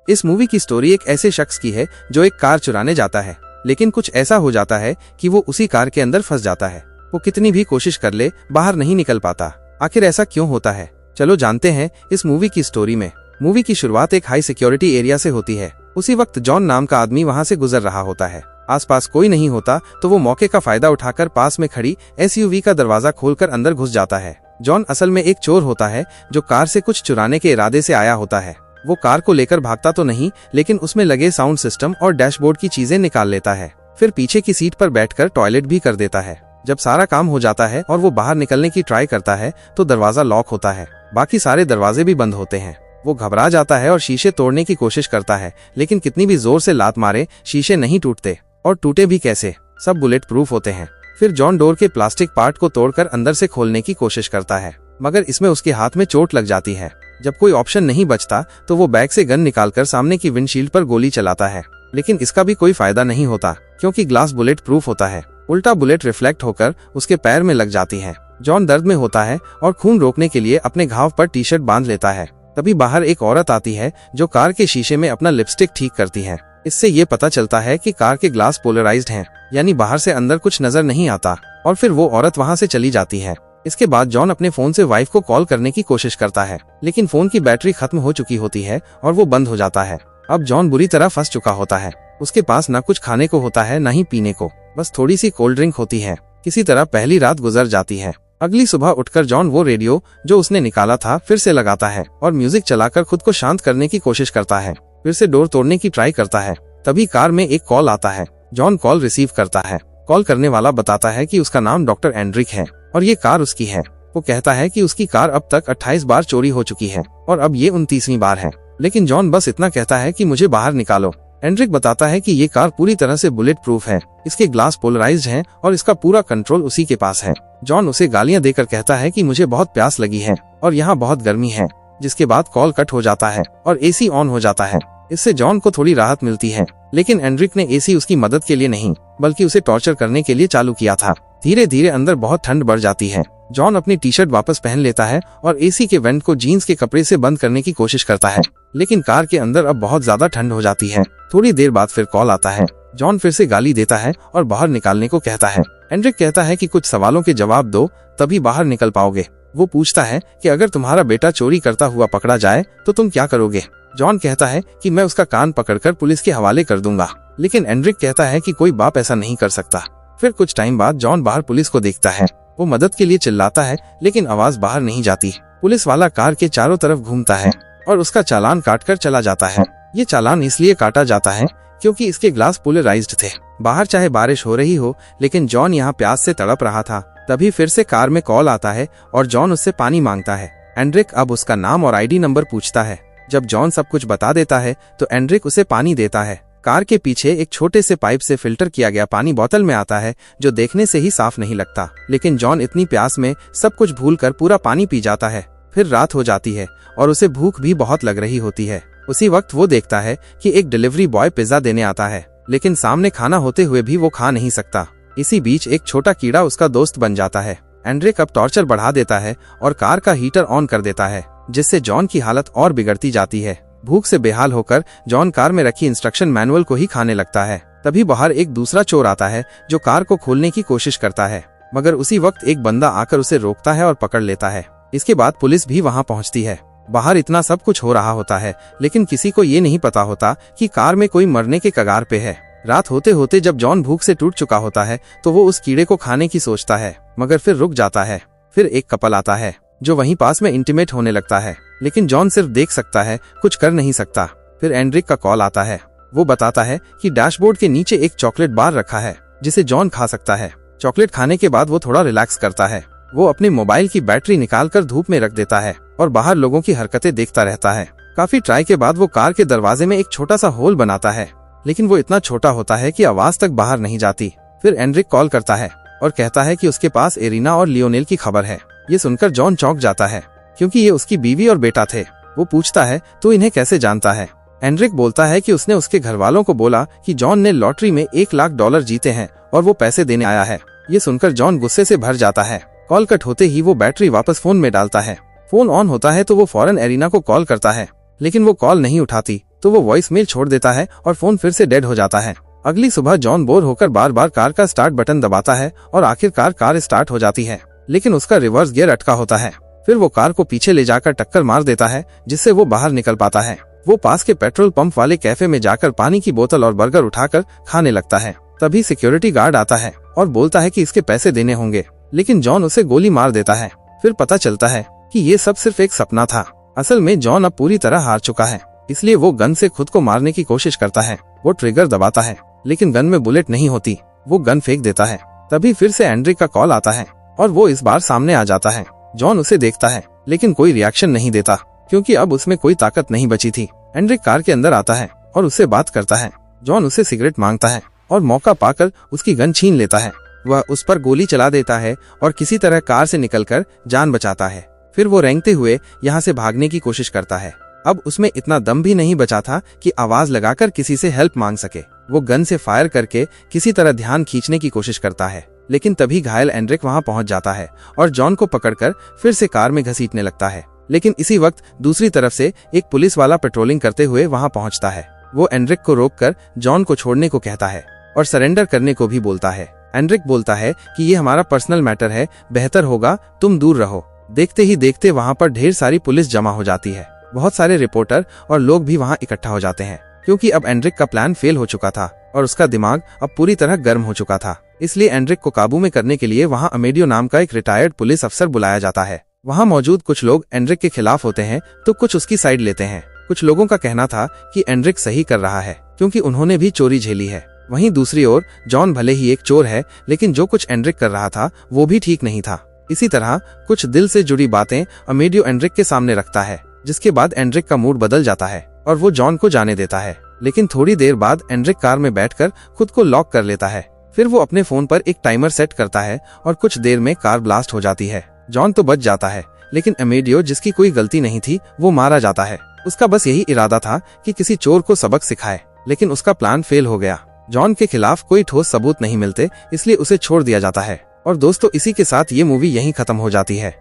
इस मूवी की स्टोरी एक ऐसे शख्स की है जो एक कार चुराने जाता है, लेकिन कुछ ऐसा हो जाता है कि वो उसी कार के अंदर फंस जाता है। वो कितनी भी कोशिश कर ले बाहर नहीं निकल पाता। आखिर ऐसा क्यों होता है, चलो जानते हैं इस मूवी की स्टोरी में। मूवी की शुरुआत एक हाई सिक्योरिटी एरिया से होती है। उसी वक्त जॉन नाम का आदमी वहां से गुजर रहा होता है। आसपास कोई नहीं होता तो वो मौके का फायदा उठाकर पास में खड़ी SUV का दरवाजा खोलकर अंदर घुस जाता है। जॉन असल में एक चोर होता है जो कार से कुछ चुराने के इरादे से आया होता है। वो कार को लेकर भागता तो नहीं, लेकिन उसमें लगे साउंड सिस्टम और डैशबोर्ड की चीजें निकाल लेता है। फिर पीछे की सीट पर बैठकर टॉयलेट भी कर देता है। जब सारा काम हो जाता है और वो बाहर निकलने की ट्राई करता है तो दरवाजा लॉक होता है। बाकी सारे दरवाजे भी बंद होते हैं। वो घबरा जाता है और शीशे तोड़ने की कोशिश करता है, लेकिन कितनी भी जोर से लात मारे शीशे नहीं टूटते, और टूटे भी कैसे, सब बुलेट प्रूफ होते हैं। फिर जॉन डोर के प्लास्टिक पार्ट को तोड़कर अंदर से खोलने की कोशिश करता है, मगर इसमें उसके हाथ में चोट लग जाती है। जब कोई ऑप्शन नहीं बचता तो वो बैग से गन निकालकर सामने की विंडशील्ड पर गोली चलाता है, लेकिन इसका भी कोई फायदा नहीं होता क्योंकि ग्लास बुलेट प्रूफ होता है। उल्टा बुलेट रिफ्लेक्ट होकर उसके पैर में लग जाती है। जॉन दर्द में होता है और खून रोकने के लिए अपने घाव पर टी-शर्ट बांध लेता है। तभी बाहर एक औरत आती है जो कार के शीशे में अपना लिपस्टिक ठीक करती है। इससे ये पता चलता है कि कार के ग्लास पोलराइज्ड हैं, यानी बाहर से अंदर कुछ नजर नहीं आता, और फिर वो औरत वहां से चली जाती है। इसके बाद जॉन अपने फोन से वाइफ को कॉल करने की कोशिश करता है, लेकिन फोन की बैटरी खत्म हो चुकी होती है और वो बंद हो जाता है। अब जॉन बुरी तरह फंस चुका होता है। उसके पास न कुछ खाने को होता है न ही पीने को, बस थोड़ी सी कोल्ड ड्रिंक होती है। किसी तरह पहली रात गुजर जाती है। अगली सुबह उठकर जॉन वो रेडियो जो उसने निकाला था फिर से लगाता है और म्यूजिक चलाकर खुद को शांत करने की कोशिश करता है। फिर से डोर तोड़ने की ट्राई करता है। तभी कार में एक कॉल आता है। जॉन कॉल रिसीव करता है। कॉल करने वाला बताता है कि उसका नाम डॉक्टर एंड्रिक है और ये कार उसकी है। वो कहता है कि उसकी कार अब तक 28 बार चोरी हो चुकी है और अब ये 29वीं बार है, लेकिन जॉन बस इतना कहता है कि मुझे बाहर निकालो। एंड्रिक बताता है कि ये कार पूरी तरह से बुलेट प्रूफ है, इसके ग्लास पोलराइज्ड हैं और इसका पूरा कंट्रोल उसी के पास है। जॉन उसे गालियां देकर कहता है कि मुझे बहुत प्यास लगी है और यहाँ बहुत गर्मी है, जिसके बाद कॉल कट हो जाता है और AC ऑन हो जाता है। इससे जॉन को थोड़ी राहत मिलती है, लेकिन एंड्रिक ने AC उसकी मदद के लिए नहीं बल्कि उसे टॉर्चर करने के लिए चालू किया था। धीरे धीरे अंदर बहुत ठंड बढ़ जाती है। जॉन अपनी टी-शर्ट वापस पहन लेता है और AC के वेंट को जीन्स के कपड़े से बंद करने की कोशिश करता है, लेकिन कार के अंदर अब बहुत ज्यादा ठंड हो जाती है। थोड़ी देर बाद फिर कॉल आता है। जॉन फिर से गाली देता है और बाहर निकालने को कहता है। एंड्रिक कहता है कि कुछ सवालों के जवाब दो तभी बाहर निकल पाओगे। वो पूछता है कि अगर तुम्हारा बेटा चोरी करता हुआ पकड़ा जाए तो तुम क्या करोगे। जॉन कहता है कि मैं उसका कान पकड़कर पुलिस के हवाले कर दूंगा, लेकिन एंड्रिक कहता है कि कोई बाप ऐसा नहीं कर सकता। फिर कुछ टाइम बाद जॉन बाहर पुलिस को देखता है। वो मदद के लिए चिल्लाता है, लेकिन आवाज बाहर नहीं जाती। पुलिस वाला कार के चारों तरफ घूमता है और उसका चालान काटकर चला जाता है। ये चालान इसलिए काटा जाता है क्योंकि इसके ग्लास पोलराइज्ड थे। बाहर चाहे बारिश हो रही हो, लेकिन जॉन यहाँ प्यास से तड़प रहा था। तभी फिर से कार में कॉल आता है और जॉन उससे पानी मांगता है। एंड्रिक अब उसका नाम और ID नंबर पूछता है। जब जॉन सब कुछ बता देता है तो एंड्रिक उसे पानी देता है। कार के पीछे एक छोटे से पाइप से फिल्टर किया गया पानी बोतल में आता है, जो देखने से ही साफ नहीं लगता, लेकिन जॉन इतनी प्यास में सब कुछ भूलकर पूरा पानी पी जाता है। फिर रात हो जाती है और उसे भूख भी बहुत लग रही होती है। उसी वक्त वो देखता है कि एक डिलीवरी बॉय पिज्जा देने आता है, लेकिन सामने खाना होते हुए भी वो खा नहीं सकता। इसी बीच एक छोटा कीड़ा उसका दोस्त बन जाता है। एंड्रिक अब टॉर्चर बढ़ा देता है और कार का हीटर ऑन कर देता है, जिससे जॉन की हालत और बिगड़ती जाती है। भूख से बेहाल होकर जॉन कार में रखी इंस्ट्रक्शन मैनुअल को ही खाने लगता है। तभी बाहर एक दूसरा चोर आता है जो कार को खोलने की कोशिश करता है, मगर उसी वक्त एक बंदा आकर उसे रोकता है और पकड़ लेता है। इसके बाद पुलिस भी वहां पहुंचती है। बाहर इतना सब कुछ हो रहा होता है, लेकिन किसी को ये नहीं पता होता कि कार में कोई मरने के कगार पे है। रात होते होते जब जॉन भूख से टूट चुका होता है तो वो उस कीड़े को खाने की सोचता है, मगर फिर रुक जाता है। फिर एक कपल आता है जो वहीं पास में इंटीमेट होने लगता है, लेकिन जॉन सिर्फ देख सकता है, कुछ कर नहीं सकता। फिर एंड्रिक का कॉल आता है। वो बताता है कि डैशबोर्ड के नीचे एक चॉकलेट बार रखा है जिसे जॉन खा सकता है। चॉकलेट खाने के बाद वो थोड़ा रिलैक्स करता है। वो अपने मोबाइल की बैटरी निकालकर धूप में रख देता है और बाहर लोगों की हरकतें देखता रहता है। काफी ट्राई के बाद वो कार के दरवाजे में एक छोटा सा होल बनाता है, लेकिन वो इतना छोटा होता है कि आवाज तक बाहर नहीं जाती। फिर एंड्रिक कॉल करता है और कहता है कि उसके पास एरिना और लियोनेल की खबर है। ये सुनकर जॉन चौंक जाता है क्योंकि ये उसकी बीवी और बेटा थे। वो पूछता है, तो इन्हें कैसे जानता है। एंड्रिक बोलता है कि उसने उसके घर वालों को बोला कि जॉन ने लॉटरी में $1 लाख जीते हैं और वो पैसे देने आया है। ये सुनकर जॉन गुस्से से भर जाता है। कॉल कट होते ही वो बैटरी वापस फोन में डालता है। फोन ऑन होता है तो वो फौरन एरिना को कॉल करता है, लेकिन वो कॉल नहीं उठाती। तो वो वॉइस मेल छोड़ देता है और फोन फिर से डेड हो जाता है। अगली सुबह जॉन बोर होकर बार बार कार का स्टार्ट बटन दबाता है और आखिरकार कार स्टार्ट हो जाती है, लेकिन उसका रिवर्स गियर अटका होता है। फिर वो कार को पीछे ले जाकर टक्कर मार देता है, जिससे वो बाहर निकल पाता है। वो पास के पेट्रोल पंप वाले कैफे में जाकर पानी की बोतल और बर्गर उठाकर खाने लगता है। तभी सिक्योरिटी गार्ड आता है और बोलता है कि इसके पैसे देने होंगे, लेकिन जॉन उसे गोली मार देता है। फिर पता चलता है कि ये सब सिर्फ एक सपना था। असल में जॉन अब पूरी तरह हार चुका है, इसलिए वो गन से खुद को मारने की कोशिश करता है। वो ट्रिगर दबाता है, लेकिन गन में बुलेट नहीं होती। वो गन फेंक देता है। तभी फिर से एंड्रिक का कॉल आता है और वो इस बार सामने आ जाता है। जॉन उसे देखता है, लेकिन कोई रिएक्शन नहीं देता, क्योंकि अब उसमें कोई ताकत नहीं बची थी। एंड्रिक कार के अंदर आता है और उससे बात करता है। जॉन उसे सिगरेट मांगता है और मौका पाकर उसकी गन छीन लेता है। वह उस पर गोली चला देता है और किसी तरह कार से निकलकर जान बचाता है। फिर वो रेंगते हुए यहाँ से भागने की कोशिश करता है। अब उसमें इतना दम भी नहीं बचा था कि आवाज लगाकर किसी से हेल्प मांग सके। वो गन से फायर करके किसी तरह ध्यान खींचने की कोशिश करता है, लेकिन तभी घायल एंड्रिक वहां पहुंच जाता है और जॉन को पकड़कर फिर से कार में घसीटने लगता है। लेकिन इसी वक्त दूसरी तरफ से एक पुलिस वाला पेट्रोलिंग करते हुए वहां पहुंचता है। वो एंड्रिक को रोककर जॉन को छोड़ने को कहता है और सरेंडर करने को भी बोलता है। एंड्रिक बोलता है कि ये हमारा पर्सनल मैटर है, बेहतर होगा तुम दूर रहो। देखते ही देखते वहां पर ढेर सारी पुलिस जमा हो जाती है। बहुत सारे रिपोर्टर और लोग भी वहां इकट्ठा हो जाते हैं, क्योंकि अब एंड्रिक का प्लान फेल हो चुका था और उसका दिमाग अब पूरी तरह गर्म हो चुका था। इसलिए एंड्रिक को काबू में करने के लिए वहां अमेडियो नाम का एक रिटायर्ड पुलिस अफसर बुलाया जाता है। वहां मौजूद कुछ लोग एंड्रिक के खिलाफ होते हैं तो कुछ उसकी साइड लेते हैं। कुछ लोगों का कहना था कि एंड्रिक सही कर रहा है, क्योंकि उन्होंने भी चोरी झेली है। वहीं दूसरी ओर जॉन भले ही एक चोर है, लेकिन जो कुछ एंड्रिक कर रहा था वो भी ठीक नहीं था। इसी तरह कुछ दिल से जुड़ी बातें अमेडियो एंड्रिक के सामने रखता है, जिसके बाद एंड्रिक का मूड बदल जाता है और वो जॉन को जाने देता है। लेकिन थोड़ी देर बाद एंड्रिक कार में बैठकर खुद को लॉक कर लेता है। फिर वो अपने फोन पर एक टाइमर सेट करता है और कुछ देर में कार ब्लास्ट हो जाती है। जॉन तो बच जाता है, लेकिन अमेडियो, जिसकी कोई गलती नहीं थी, वो मारा जाता है। उसका बस यही इरादा था कि किसी चोर को सबक सिखाए, लेकिन उसका प्लान फेल हो गया। जॉन के खिलाफ कोई ठोस सबूत नहीं मिलते, इसलिए उसे छोड़ दिया जाता है। और दोस्तों, इसी के साथ ये मूवी यहीं खत्म हो जाती है।